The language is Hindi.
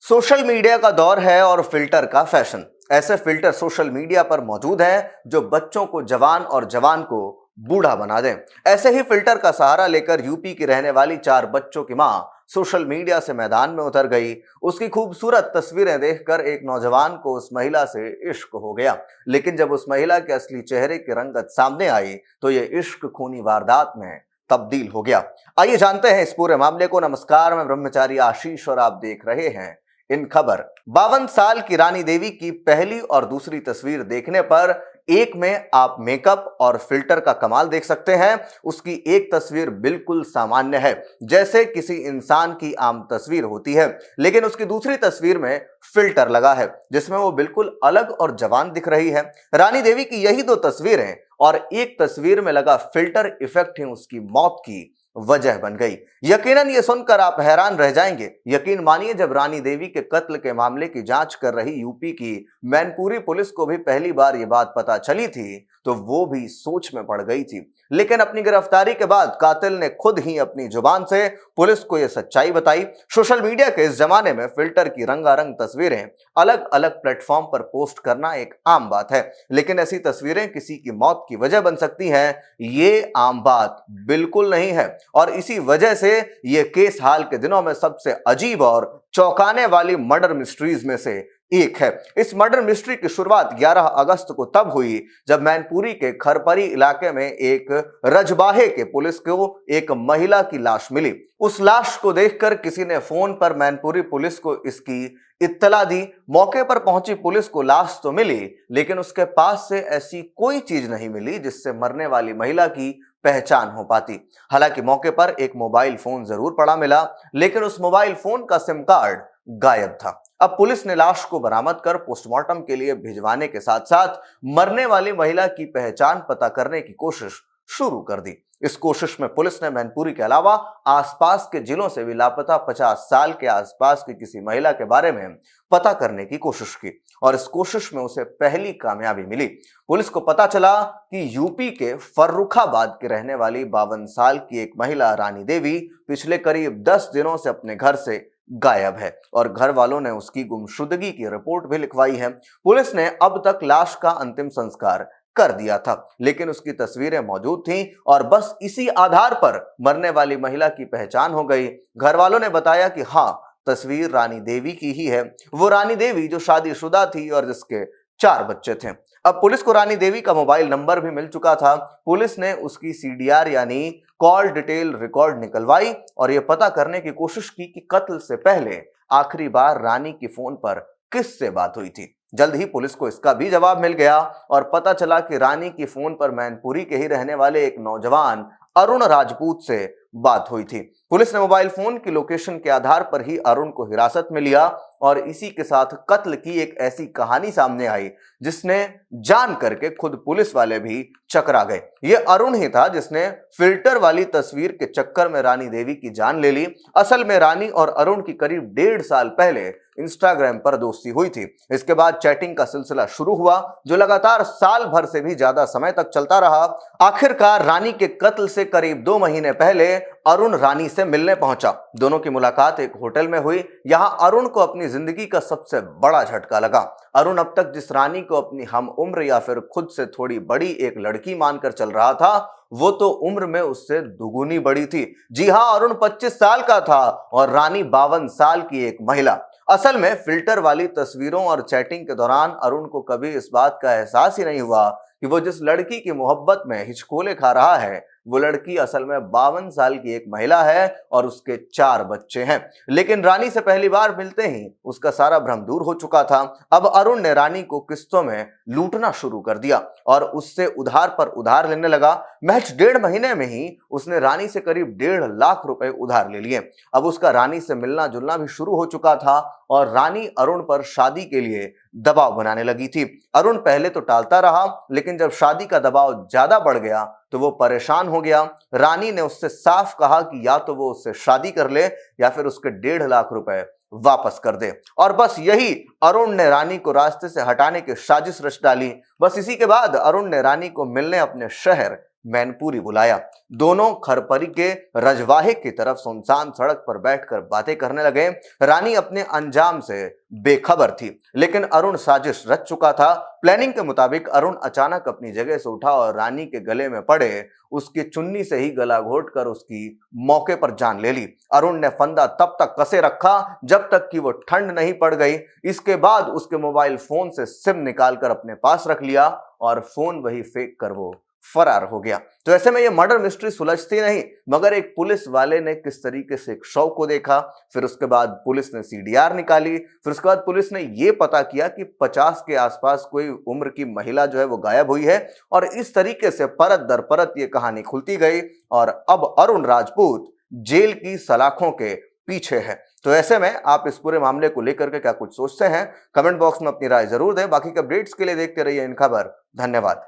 सोशल मीडिया का दौर है और फिल्टर का फैशन। ऐसे फिल्टर सोशल मीडिया पर मौजूद हैं जो बच्चों को जवान और जवान को बूढ़ा बना दें। ऐसे ही फिल्टर का सहारा लेकर यूपी की रहने वाली 4 बच्चों की मां सोशल मीडिया से मैदान में उतर गई। उसकी खूबसूरत तस्वीरें देखकर एक नौजवान को उस महिला से इश्क हो गया, लेकिन जब उस महिला के असली चेहरे की रंगत सामने आई तो ये इश्क खूनी वारदात में तब्दील हो गया। आइए जानते हैं इस पूरे मामले को। नमस्कार, मैं ब्रह्मचारी आशीष और आप देख रहे हैं इन खबर। 52 साल की रानी देवी की पहली और दूसरी तस्वीर देखने पर एक में आप मेकअप और फिल्टर का कमाल देख सकते हैं। उसकी एक तस्वीर बिल्कुल सामान्य है, जैसे किसी इंसान की आम तस्वीर होती है, लेकिन उसकी दूसरी तस्वीर में फिल्टर लगा है जिसमें वो बिल्कुल अलग और जवान दिख रही है। रानी देवी की यही 2 तस्वीरें और एक तस्वीर में लगा फिल्टर इफेक्ट ही उसकी मौत की वजह बन गई। यकीनन ये सुनकर आप हैरान रह जाएंगे। यकीन मानिए, जब रानी देवी के कत्ल के मामले की जांच कर रही यूपी की मैनपुरी पुलिस को भी पहली बार ये बात पता चली थी तो वो भी सोच में पड़ गई थी, लेकिन अपनी गिरफ्तारी के बाद कातिल ने खुद ही अपनी जुबान से पुलिस को यह सच्चाई बताई। सोशल मीडिया के इस जमाने में फिल्टर की रंगारंग तस्वीरें अलग अलग प्लेटफॉर्म पर पोस्ट करना एक आम बात है, लेकिन ऐसी तस्वीरें किसी की मौत की वजह बन सकती हैं, ये आम बात बिल्कुल नहीं है। और इसी वजह से यह केस हाल के दिनों में सबसे अजीब और चौंकाने वाली मर्डर मिस्ट्रीज में से एक है। इस मर्डर मिस्ट्री की शुरुआत 11 अगस्त को तब हुई जब मैनपुरी के खरपरी इलाके में एक रजबाहे के पुलिस को एक महिला की लाश मिली। उस लाश को देखकर किसी ने फोन पर मैनपुरी पुलिस को इसकी इत्तला दी। मौके पर पहुंची पुलिस को लाश तो मिली, लेकिन उसके पास से ऐसी कोई चीज नहीं मिली जिससे मरने वाली महिला की पहचान हो पाती। हालांकि मौके पर एक मोबाइल फोन जरूर पड़ा मिला, लेकिन उस मोबाइल फोन का सिम कार्ड गायब था। अब पुलिस ने लाश को बरामद कर पोस्टमार्टम के लिए भिजवाने के साथ साथ मरने वाली महिला की पहचान पता करने की कोशिश शुरू कर दी। इस कोशिश में पुलिस ने मैनपुरी के अलावा आसपास के जिलों से भी लापता 50 साल के आसपास की किसी महिला के बारे में पता करने की कोशिश की और इस कोशिश में उसे पहली कामयाबी मिली। पुलिस को पता चला कि यूपी के फर्रुखाबाद के रहने वाली 52 साल की एक महिला रानी देवी पिछले करीब 10 दिनों से अपने घर से गायब है और घर वालों ने उसकी गुमशुदगी की रिपोर्ट भी लिखवाई है। पुलिस ने अब तक लाश का अंतिम संस्कार कर दिया था, लेकिन उसकी तस्वीरें मौजूद थीं और बस इसी आधार पर मरने वाली महिला की पहचान हो गई। घर वालों ने बताया कि हाँ, तस्वीर रानी देवी की ही है, वो रानी देवी जो शादीशुदा थी और जिसके 4 बच्चे थे। अब पुलिस को रानी देवी का मोबाइल नंबर भी मिल चुका था। पुलिस ने उसकी सीडीआर यानी कॉल डिटेल रिकॉर्ड निकलवाई और यह पता करने की कोशिश की कि कत्ल से पहले आखिरी बार रानी की फोन पर किससे बात हुई थी। जल्द ही पुलिस को इसका भी जवाब मिल गया और पता चला कि रानी की फोन पर मैनपुरी के ही रहने वाले एक नौजवान अरुण राजपूत से बात हुई थी। पुलिस ने मोबाइल फोन की लोकेशन के आधार पर ही अरुण को हिरासत में लिया और इसी के साथ कत्ल की एक ऐसी कहानी सामने आई जिसने जान करके खुद पुलिस वाले भी चकरा गए। ये अरुण ही था जिसने फिल्टर वाली तस्वीर के चक्कर में रानी देवी की जान ले ली। असल में रानी और अरुण की करीब 1.5 साल पहले इंस्टाग्राम पर दोस्ती हुई थी। इसके बाद चैटिंग का सिलसिला शुरू हुआ जो लगातार साल भर से भी ज्यादा समय तक चलता रहा। आखिरकार रानी के कत्ल से करीब 2 महीने पहले अरुण रानी से मिलने पहुंचा। दोनों की मुलाकात एक होटल में हुई। यहां अरुण को अपनी जिंदगी का सबसे बड़ा झटका लगा। अरुण अब तक जिस रानी को अपनी हम उम्र या फिर खुद से थोड़ी बड़ी एक लड़की मानकर चल रहा था, वो तो उम्र में उससे दुगुनी बड़ी थी। जी हां, अरुण 25 साल का था और रानी 52 साल की एक महिला। असल में फिल्टर वाली तस्वीरों और चैटिंग के दौरान अरुण को कभी इस बात का एहसास ही नहीं हुआ कि वो जिस लड़की की मोहब्बत में हिचकोले खा रहा है वो लड़की असल में 52 साल की एक महिला है और उसके 4 बच्चे हैं। लेकिन रानी से पहली बार मिलते ही उसका सारा भ्रम दूर हो चुका था। अब अरुण ने रानी को किस्तों में लूटना शुरू कर दिया और उससे उधार पर उधार लेने लगा। महज 1.5 महीने में ही उसने रानी से करीब 1.5 लाख रुपए उधार ले लिए। अब उसका रानी से मिलना जुलना भी शुरू हो चुका था और रानी अरुण पर शादी के लिए दबाव बनाने लगी थी। अरुण पहले तो टालता रहा, लेकिन जब शादी का दबाव ज्यादा बढ़ गया तो वो परेशान हो गया। रानी ने उससे साफ कहा कि या तो वो उससे शादी कर ले या फिर उसके 1.5 लाख रुपए वापस कर दे। और बस यही अरुण ने रानी को रास्ते से हटाने की साजिश रच डाली। बस इसी के बाद अरुण ने रानी को मिलने अपने शहर मैनपुरी बुलाया। दोनों खरपरी के रजवाहे की तरफ सुनसान सड़क पर बैठकर बातें करने लगे। रानी अपने अंजाम से बेखबर थी, लेकिन अरुण साजिश रच चुका था। प्लानिंग के मुताबिक अरुण अचानक अपनी जगह से उठा और रानी के गले में पड़े उसकी चुन्नी से ही गला घोंटकर उसकी मौके पर जान ले ली। अरुण ने फंदा तब तक कसे रखा जब तक कि वो ठंड नहीं पड़ गई। इसके बाद उसके मोबाइल फोन से सिम निकालकर अपने पास रख लिया और फोन वही फेंक कर वो फरार हो गया। तो ऐसे में ये मर्डर मिस्ट्री सुलझती नहीं, मगर एक पुलिस वाले ने किस तरीके से एक शव को देखा, फिर उसके बाद पुलिस ने सीडीआर निकाली, फिर उसके बाद पुलिस ने ये पता किया कि 50 के आसपास कोई उम्र की महिला जो है वो गायब हुई है, और इस तरीके से परत दर परत ये कहानी खुलती गई और अब अरुण राजपूत जेल की सलाखों के पीछे है। तो ऐसे में आप इस पूरे मामले को लेकर के क्या कुछ सोचते हैं, कमेंट बॉक्स में अपनी राय जरूर दें। बाकी के अपडेट्स के लिए देखते रहिए इन खबर। धन्यवाद।